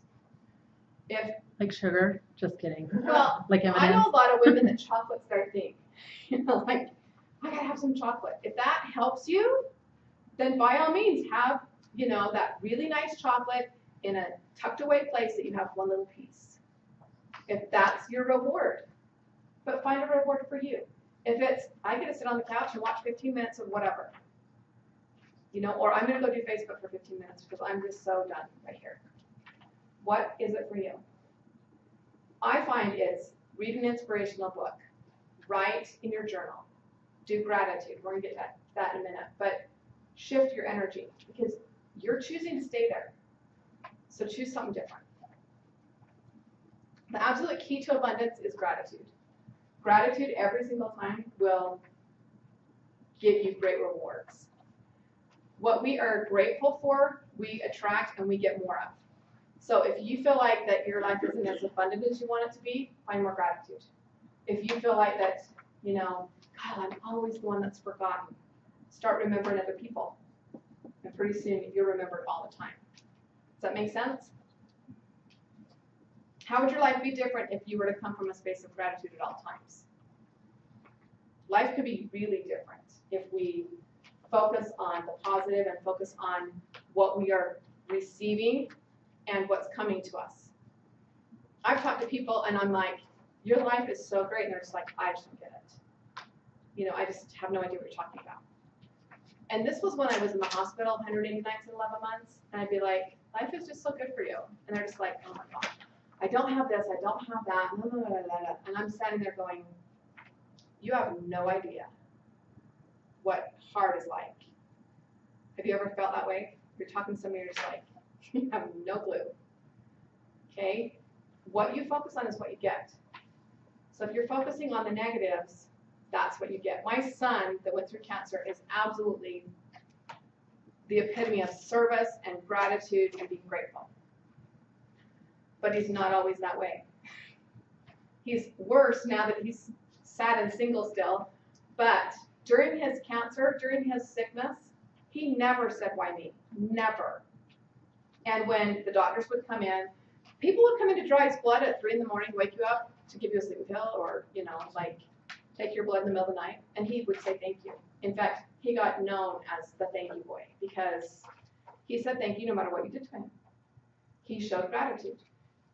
If Like sugar? Just kidding. Well, Like M&Ms? I know a lot of women that chocolate's their thing. Like, I gotta have some chocolate. If that helps you, then by all means have, that really nice chocolate in a tucked away place that you have one little piece. If that's your reward. But find a reward for you. If it's, I get to sit on the couch and watch 15 minutes of whatever. Or I'm gonna go do Facebook for 15 minutes because I'm just so done right here. What is it for you? I find it's read an inspirational book, write in your journal, do gratitude. We're going to get to that in a minute, but shift your energy because you're choosing to stay there. So choose something different. The absolute key to abundance is gratitude. Gratitude every single time will give you great rewards. What we are grateful for, we attract and we get more of. So if you feel like that your life isn't as abundant as you want it to be, find more gratitude. If you feel like that, God, I'm always the one that's forgotten, start remembering other people. And pretty soon you'll remember it all the time. Does that make sense? How would your life be different if you were to come from a space of gratitude at all times? Life could be really different if we focus on the positive and focus on what we are receiving and what's coming to us. I've talked to people and I'm like, your life is so great, and they're just like, I just don't get it. I just have no idea what you're talking about. And this was when I was in the hospital, 180 nights and 11 months, and I'd be like, life is just so good for you. And they're just like, oh my God, I don't have this, I don't have that, blah, blah, blah, blah. And I'm standing there going, you have no idea what hard is like. Have you ever felt that way? You're talking to somebody, you're just like, you have no clue. Okay? What you focus on is what you get. So if you're focusing on the negatives, that's what you get. My son that went through cancer is absolutely the epitome of service and gratitude and being grateful. But he's not always that way. He's worse now that he's sad and single still. But during his cancer, during his sickness, he never said, why me? Never. And when the doctors would come in, people would come in to draw his blood at 3 in the morning, wake you up to give you a sleeping pill, or, take your blood in the middle of the night, and he would say thank you. In fact, he got known as the thank you boy because he said thank you no matter what you did to him. He showed gratitude.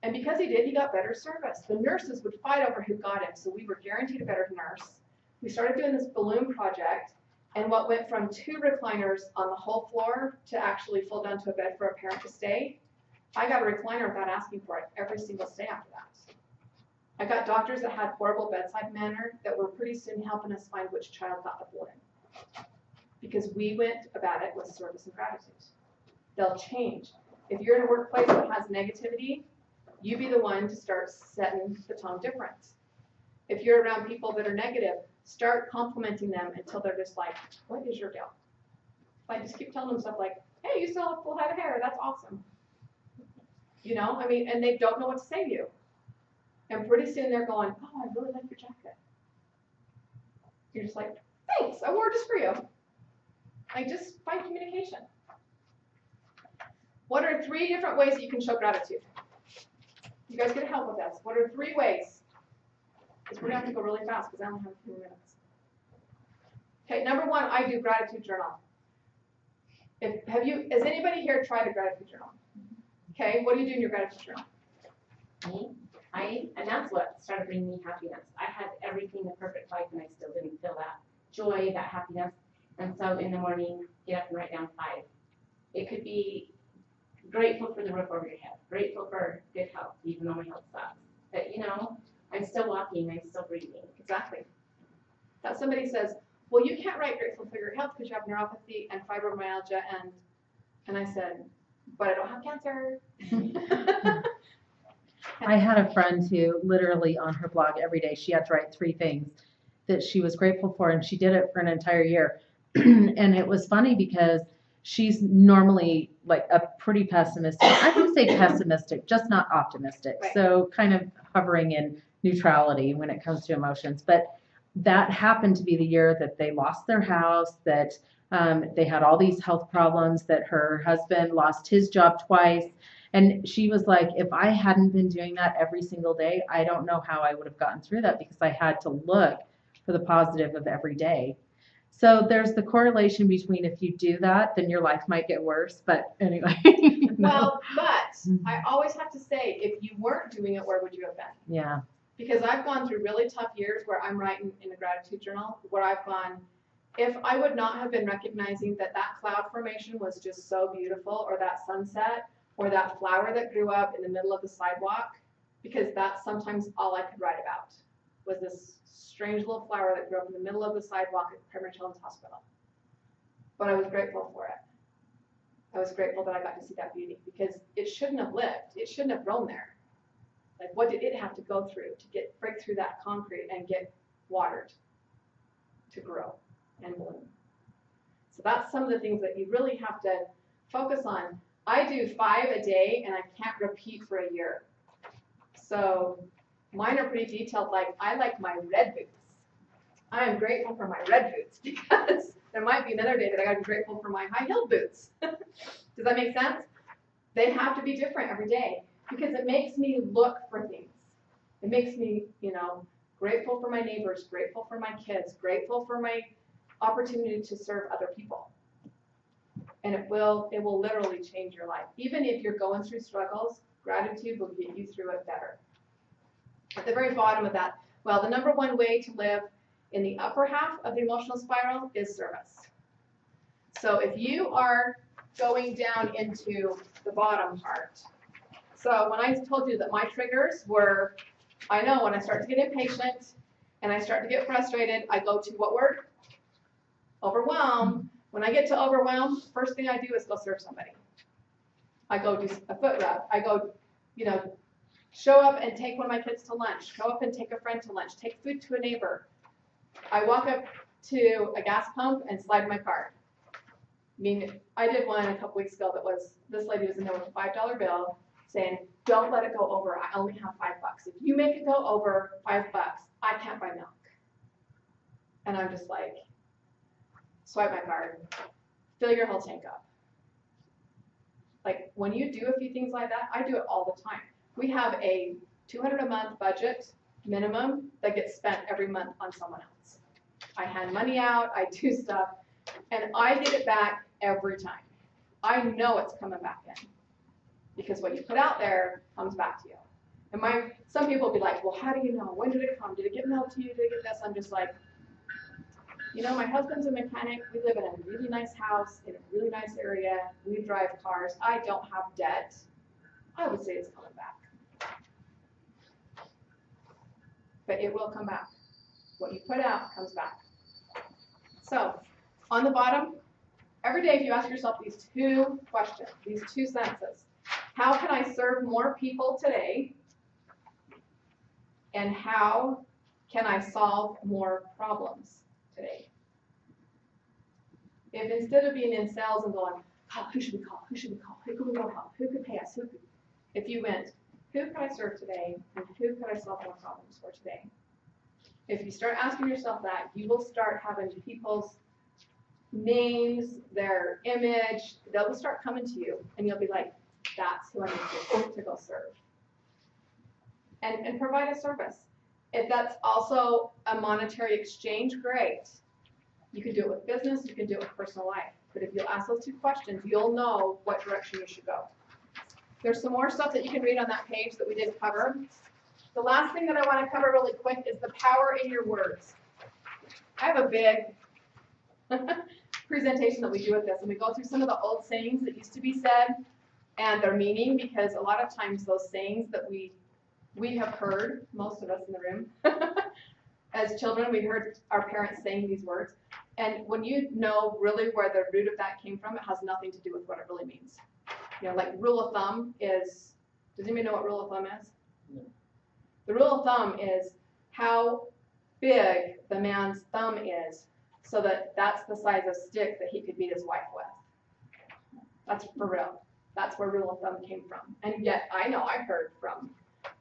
And because he did, he got better service. The nurses would fight over who got him, so we were guaranteed a better nurse. We started doing this balloon project, and what went from 2 recliners on the whole floor to actually full down to a bed for a parent to stay, I got a recliner without asking for it every single stay after that. I got doctors that had horrible bedside manner that were pretty soon helping us find which child got the balloon. Because we went about it with service and gratitude. They'll change. If you're in a workplace that has negativity, you be the one to start setting the tone different. If you're around people that are negative, start complimenting them until they're just like, what is your deal? Like, just keep telling them stuff like, hey, you still have a full head of hair, that's awesome. And they don't know what to say to you. And pretty soon they're going, oh, I really like your jacket. You're just like, thanks, I wore it just for you. Just find communication. What are 3 different ways that you can show gratitude? You guys get help with this. What are 3 ways? Because we're going to have to go really fast because I only have a few minutes. Okay, number 1, I do gratitude journal. Has anybody here tried a gratitude journal? Okay, what do you do in your gratitude journal? Me? And that's what started bringing me happiness. I had everything the perfect life, and I still didn't feel that joy, that happiness. And so in the morning, get up and write down 5. It could be grateful for the roof over your head, grateful for good health, even though my health sucks. But I'm still walking, I'm still breathing. Exactly. That somebody says, well, you can't write grateful for your health because you have neuropathy and fibromyalgia. And I said, but I don't have cancer. I had a friend who literally on her blog every day, she had to write 3 things that she was grateful for, and she did it for an entire year. And it was funny because she's normally like a pretty pessimistic, I would say pessimistic, just not optimistic. Right. So kind of hovering in neutrality when it comes to emotions. But that happened to be the year that they lost their house, that they had all these health problems, that her husband lost his job twice. And she was like, if I hadn't been doing that every single day, I don't know how I would have gotten through that, because I had to look for the positive of every day. So there's the correlation between if you do that, then your life might get worse. But anyway. Well, but I always have to say, if you weren't doing it, where would you have been? Yeah. Because I've gone through really tough years where I'm writing in a gratitude journal, where I've gone, if I would not have been recognizing that that cloud formation was just so beautiful, or that sunset, or that flower that grew up in the middle of the sidewalk, because that's sometimes all I could write about, was this strange little flower that grew up in the middle of the sidewalk at Primary Children's Hospital. But I was grateful for it. I was grateful that I got to see that beauty, because it shouldn't have lived. It shouldn't have grown there. Like, what did it have to go through to break through that concrete and get watered to grow and bloom? So that's some of the things that you really have to focus on. I do 5 a day, and I can't repeat for a year. So mine are pretty detailed. Like, I like my red boots. I am grateful for my red boots, because there might be another day that I gotta be grateful for my high-heeled boots. Does that make sense? They have to be different every day, because it makes me look for things. It makes me, grateful for my neighbors, grateful for my kids, grateful for my opportunity to serve other people. And it will literally change your life. Even if you're going through struggles, gratitude will get you through it better. At the very bottom of that, well, the number one way to live in the upper half of the emotional spiral is service. So if you are going down into the bottom part, so when I told you that my triggers were, I know when I start to get impatient and I start to get frustrated, I go to what word? Overwhelm. When I get to overwhelm, first thing I do is go serve somebody. I go do a foot rub. I go, show up and take one of my kids to lunch. Show up and take a friend to lunch. Take food to a neighbor. I walk up to a gas pump and slide my card. I mean, I did one a couple weeks ago that was, this lady was in there with a $5 bill saying, don't let it go over. I only have $5. If you make it go over $5, I can't buy milk. And I'm just like, swipe my card, fill your whole tank up. Like, when you do a few things like that, I do it all the time. We have a $200 a month budget minimum that gets spent every month on someone else. I hand money out, I do stuff, and I get it back every time. I know it's coming back in, because what you put out there comes back to you. And some people will be like, well, how do you know? When did it come? Did it get mailed to you? Did it get this? I'm just like, my husband's a mechanic. We live in a really nice house in a really nice area. We drive cars. I don't have debt. I would say it's coming back. But it will come back. What you put out comes back. So, on the bottom, every day if you ask yourself these 2 questions, these 2 sentences, how can I serve more people today? And how can I solve more problems today? If instead of being in sales and going, oh, who should we call? Who should we call? Who could we go help? Who could pay us? If you went, who could I serve today? And who could I solve more problems for today? If you start asking yourself that, you will start having people's names, their image, they'll start coming to you, and you'll be like, that's who I need to go serve. And provide a service. If that's also a monetary exchange, great. You can do it with business, you can do it with personal life. But if you'll ask those 2 questions, you'll know what direction you should go. There's some more stuff that you can read on that page that we didn't cover. The last thing that I want to cover really quick is the power in your words. I have a big presentation that we do with this, and we go through some of the old sayings that used to be said and their meaning, because a lot of times those sayings that we have heard, most of us in the room, as children, we heard our parents saying these words. And when you know really where the root of that came from, it has nothing to do with what it really means. You know, like rule of thumb is, does anybody know what rule of thumb is? No. The rule of thumb is how big the man's thumb is, so that that's the size of stick that he could beat his wife with. That's for real. That's where rule of thumb came from. And yet, I know I heard from,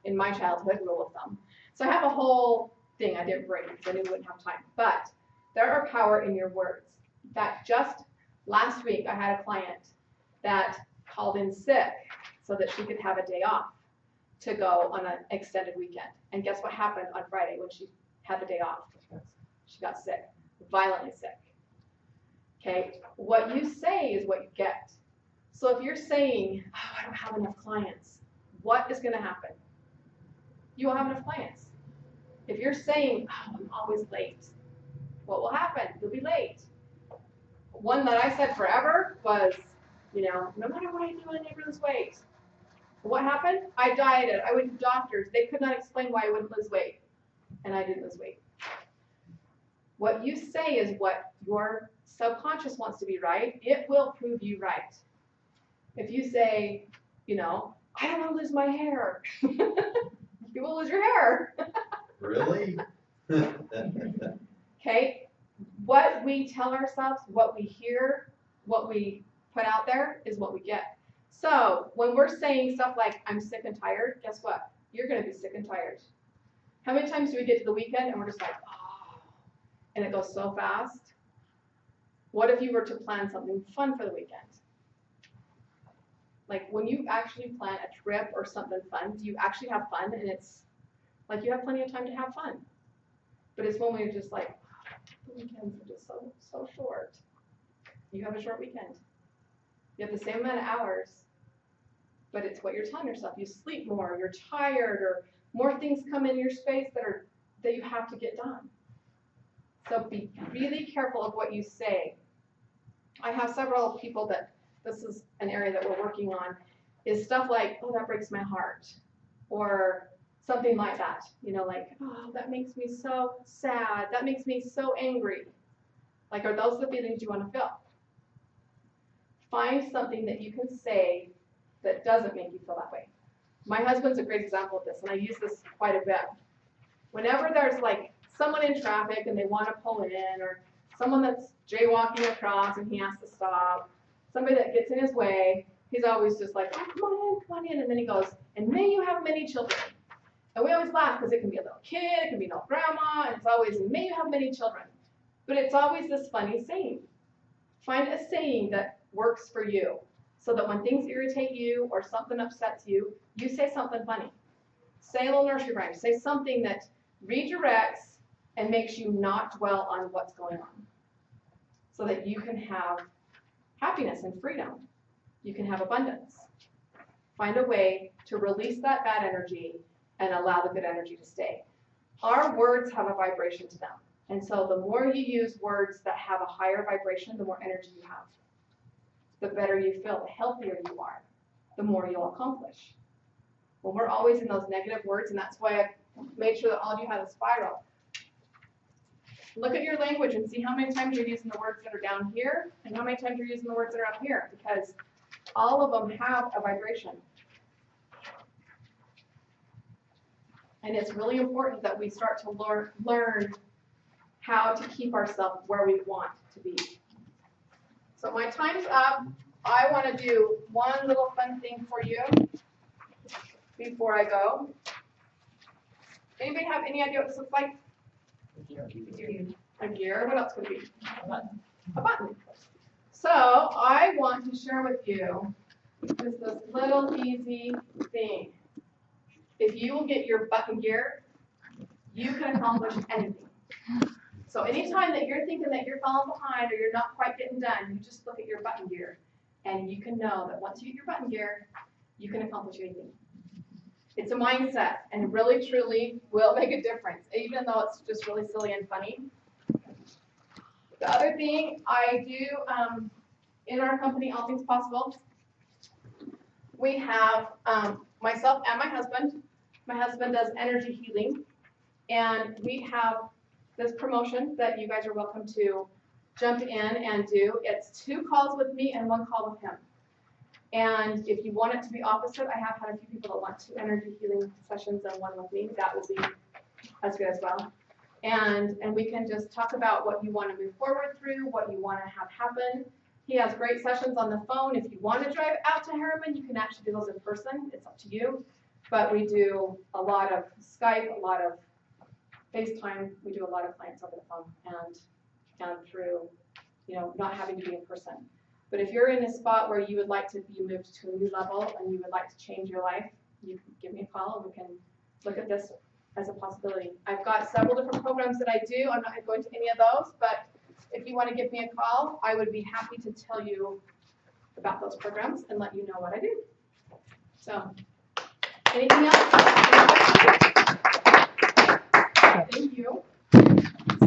in my childhood, rule of thumb. So I have a whole thing I didn't bring because I knew we wouldn't have time. But there are power in your words. In fact, just last week, I had a client that called in sick so that she could have a day off to go on an extended weekend. And guess what happened on Friday when she had the day off? She got sick, violently sick. Okay, what you say is what you get. So if you're saying, oh, I don't have enough clients, what is going to happen? You won't have enough clients. If you're saying, oh, I'm always late, what will happen? You'll be late. One that I said forever was, you know, no matter what I do, I never lose weight. What happened? I dieted. I went to doctors. They could not explain why I wouldn't lose weight. And I didn't lose weight. What you say is what your subconscious wants to be right. It will prove you right. If you say, you know, I don't want to lose my hair, you will lose your hair. Really? Okay? What we tell ourselves, what we hear, what we put out there is what we get. So when we're saying stuff like, I'm sick and tired, guess what? You're going to be sick and tired. How many times do we get to the weekend and we're just like, oh, and it goes so fast? What if you were to plan something fun for the weekend? Like when you actually plan a trip or something fun, do you actually have fun? And it's like you have plenty of time to have fun. But it's when we're just like, oh, the weekends are just so short. You have a short weekend. You have the same amount of hours, but it's what you're telling yourself. You sleep more, you're tired, or more things come in your space that you have to get done. So be really careful of what you say. I have several people that this is an area that we're working on, is stuff like, oh, that breaks my heart, or something like that. You know, like, oh, that makes me so sad, that makes me so angry. Like, are those the feelings you want to feel? Find something that you can say that doesn't make you feel that way. My husband's a great example of this, and I use this quite a bit. Whenever there's like someone in traffic and they want to pull in, or someone that's jaywalking across and he has to stop, somebody that gets in his way, he's always just like, oh, come on in, and then he goes, and may you have many children. And we always laugh because it can be a little kid, it can be an old grandma, and it's always, and may you have many children. But it's always this funny saying. Find a saying that works for you, so that when things irritate you or something upsets you, you say something funny. Say a little nursery rhyme. Say something that redirects and makes you not dwell on what's going on, so that you can have happiness and freedom. You can have abundance. Find a way to release that bad energy and allow the good energy to stay. Our words have a vibration to them. And so the more you use words that have a higher vibration, the more energy you have. The better you feel, the healthier you are, the more you'll accomplish. When we're always in those negative words, and that's why I've made sure that all of you have a spiral. Look at your language and see how many times you're using the words that are down here and how many times you're using the words that are up here, because all of them have a vibration. And it's really important that we start to learn how to keep ourselves where we want to be. So my time's up. I want to do one little fun thing for you before I go. Anybody have any idea what this looks like? A gear. What else could it be? A button. So I want to share with you just this little easy thing. If you will get your button gear, you can accomplish anything. So anytime that you're thinking that you're falling behind or you're not quite getting done, you just look at your button gear, and you can know that once you get your button gear, you can accomplish anything. It's a mindset, and really, truly will make a difference, even though it's just really silly and funny. The other thing I do in our company, All Things Possible, we have myself and my husband. My husband does energy healing, and we have this promotion that you guys are welcome to jumped in and do. It's 2 calls with me and 1 call with him. And if you want it to be opposite, I have had a few people that want 2 energy healing sessions and 1 with me. That will be as good as well. And we can just talk about what you want to move forward through, what you want to have happen. He has great sessions on the phone. If you want to drive out to Harriman, you can actually do those in person. It's up to you. But we do a lot of Skype, a lot of FaceTime. We do a lot of clients over the phone and through, not having to be in person. But if you're in a spot where you would like to be moved to a new level and you would like to change your life, you can give me a call and we can look at this as a possibility. I've got several different programs that I do. I'm not going to any of those, but if you want to give me a call, I would be happy to tell you about those programs and let you know what I do. So, anything else? Thank you.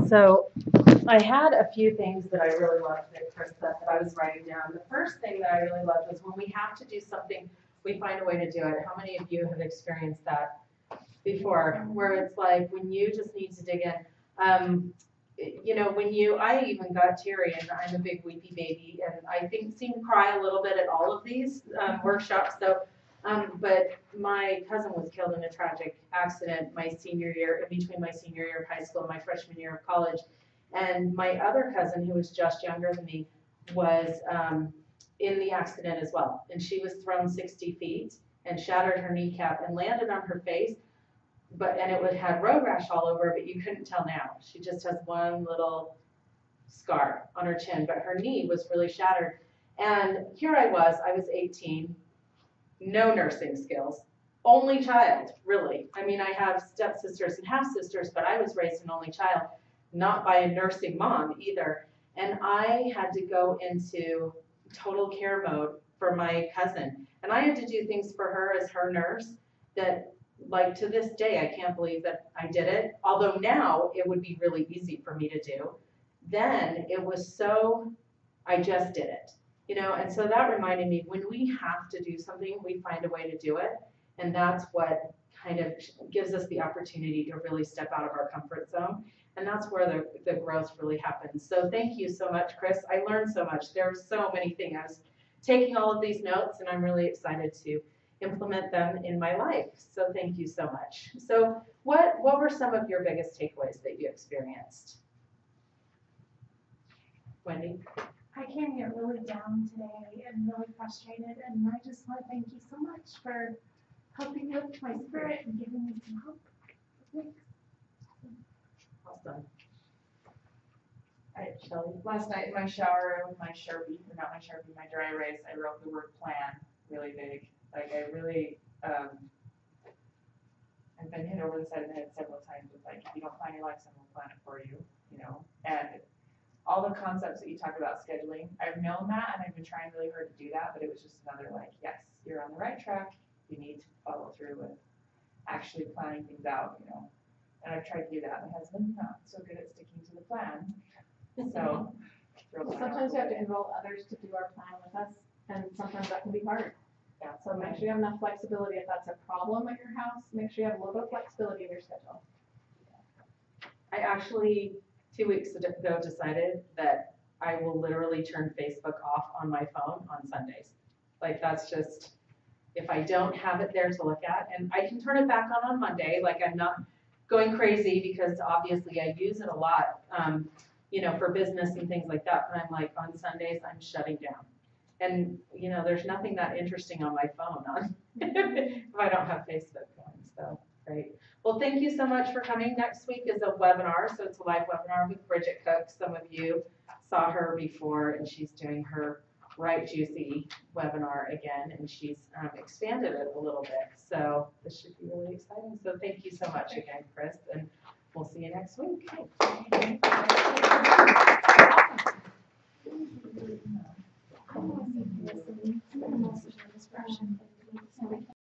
So I had a few things that I really loved that Kris said that I was writing down. The first thing that I really loved was when we have to do something, we find a way to do it. How many of you have experienced that before, where it's like when you just need to dig in? I even got teary, and I'm a big weepy baby, and I seem to cry a little bit at all of these workshops. So, but my cousin was killed in a tragic accident my senior year, in between my senior year of high school and my freshman year of college. And my other cousin, who was just younger than me, was in the accident as well. And she was thrown 60 feet and shattered her kneecap and landed on her face. And it had road rash all over, but you couldn't tell now. She just has one little scar on her chin, but her knee was really shattered. And here I was 18, no nursing skills, only child, really. I mean, I have stepsisters and half-sisters, but I was raised an only child, not by a nursing mom either. And I had to go into total care mode for my cousin. And I had to do things for her as her nurse that, like, to this day, I can't believe that I did it. Although now it would be really easy for me to do. Then it was I just did it. And so that reminded me, when we have to do something, we find a way to do it. And that's what kind of gives us the opportunity to really step out of our comfort zone. And that's where the growth really happens. So thank you so much, Kris. I learned so much. There were so many things. I was taking all of these notes, and I'm really excited to implement them in my life. So thank you so much. So what were some of your biggest takeaways that you experienced? Wendy? I came here really down today and really frustrated, and I just want to thank you so much for helping lift my spirit and giving me some hope. Thanks. Awesome. All right, Shelly. Last night in my shower with my Sharpie, or not my Sharpie, my dry erase, I wrote the word plan really big. Like, I really, I've been hit over the side of the head several times with, like, if you don't plan your life, someone will plan it for you, and all the concepts that you talk about scheduling, I've known that, and I've been trying really hard to do that, but it was just another, like, yes, you're on the right track, you need to follow through with actually planning things out, and I've tried to do that. My husband's not so good at sticking to the plan, so. Sometimes we have to enroll others to do our plan with us, and sometimes that can be hard. Yeah, so make sure you have enough flexibility. If that's a problem at your house, make sure you have a little bit of flexibility in your schedule. I actually, 2 weeks ago, decided that I will literally turn Facebook off on my phone on Sundays. Like, that's just, if I don't have it there to look at, and I can turn it back on Monday, like, I'm not going crazy, because obviously I use it a lot, for business and things like that, but I'm like, on Sundays, I'm shutting down. And, there's nothing that interesting on my phone if I don't have Facebook going, so great. Well, thank you so much for coming. Next week is a webinar, so it's a live webinar with Bridget Cook. Some of you saw her before, and she's doing her Right Juicy webinar again, and she's expanded it a little bit. So this should be really exciting. So thank you so much again, Kris, and we'll see you next week.